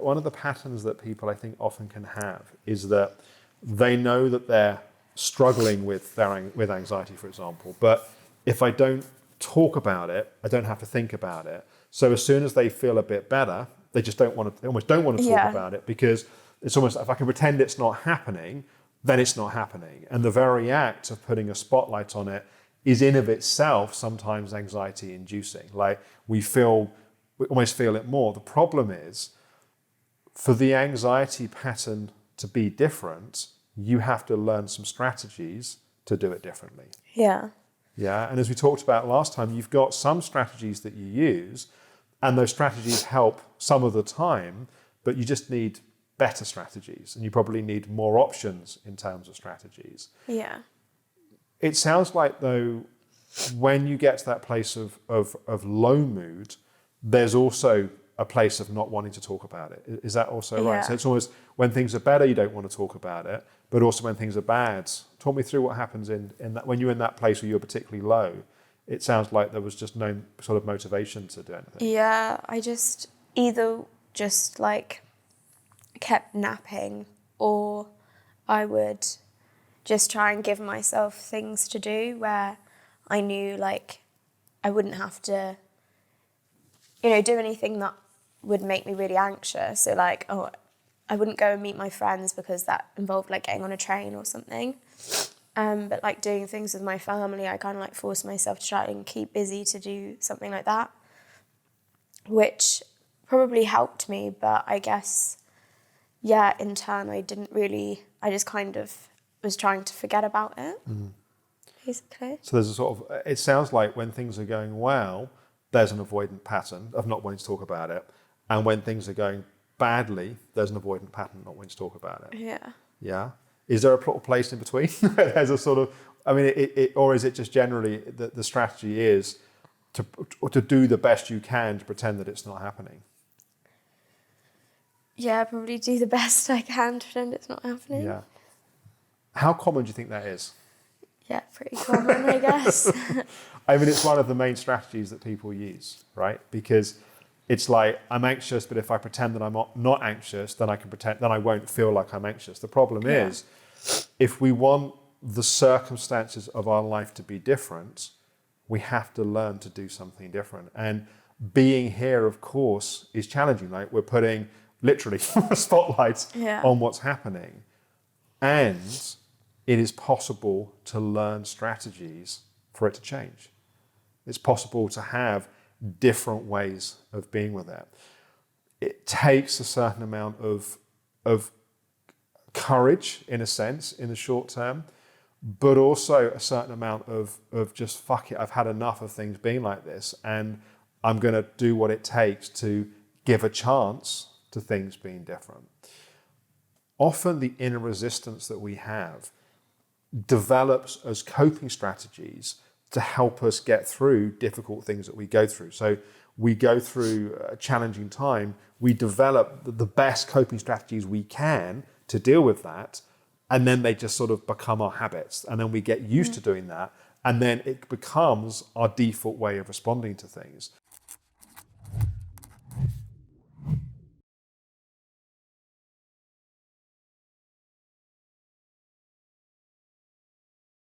one of the patterns that people I think often can have is that they know that they're struggling with anxiety, for example, but if I don't talk about it, I don't have to think about it. So as soon as they feel a bit better, they almost don't want to talk about it, because it's almost, if I can pretend it's not happening, then it's not happening. And the very act of putting a spotlight on it is in of itself sometimes anxiety inducing. Like we almost feel it more. The problem is, for the anxiety pattern to be different, you have to learn some strategies to do it differently. Yeah. Yeah. And as we talked about last time, you've got some strategies that you use, and those strategies help some of the time, but you just need better strategies, and you probably need more options in terms of strategies. Yeah. It sounds like, though, when you get to that place of low mood, there's also a place of not wanting to talk about it. Is that also right? So it's almost when things are better, you don't want to talk about it, but also when things are bad. Talk me through what happens in that, when you're in that place where you're particularly low. It sounds like there was just no sort of motivation to do anything. Yeah, I just either just like kept napping, or I would just try and give myself things to do where I knew like I wouldn't have to, do anything that would make me really anxious. So like, I wouldn't go and meet my friends because that involved like getting on a train or something. But like doing things with my family, I kind of like forced myself to try and keep busy to do something like that, which probably helped me. But I guess, in turn, I just kind of was trying to forget about it, basically. So there's a sort of, it sounds like when things are going well, there's an avoidant pattern of not wanting to talk about it. And when things are going badly, there's an avoidant pattern of not wanting to talk about it. Yeah. Yeah. Is there a place in between? There's a sort of, or is it just generally the strategy is to do the best you can to pretend that it's not happening? Yeah, probably do the best I can to pretend it's not happening. Yeah. How common do you think that is? Yeah, pretty common, I guess. It's one of the main strategies that people use, right? Because it's like, I'm anxious, but if I pretend that I'm not anxious, then I won't feel like I'm anxious. The problem is, if we want the circumstances of our life to be different, we have to learn to do something different. And being here, of course, is challenging. Like we're putting literally a spotlight on what's happening. And it is possible to learn strategies for it to change. It's possible to have different ways of being with it. It takes a certain amount of courage, in a sense, in the short term, but also a certain amount of just, fuck it, I've had enough of things being like this, and I'm going to do what it takes to give a chance to things being different. Often the inner resistance that we have develops as coping strategies to help us get through difficult things that we go through. So we go through a challenging time, we develop the best coping strategies we can to deal with that, and then they just sort of become our habits, and then we get used to doing that, and then it becomes our default way of responding to things.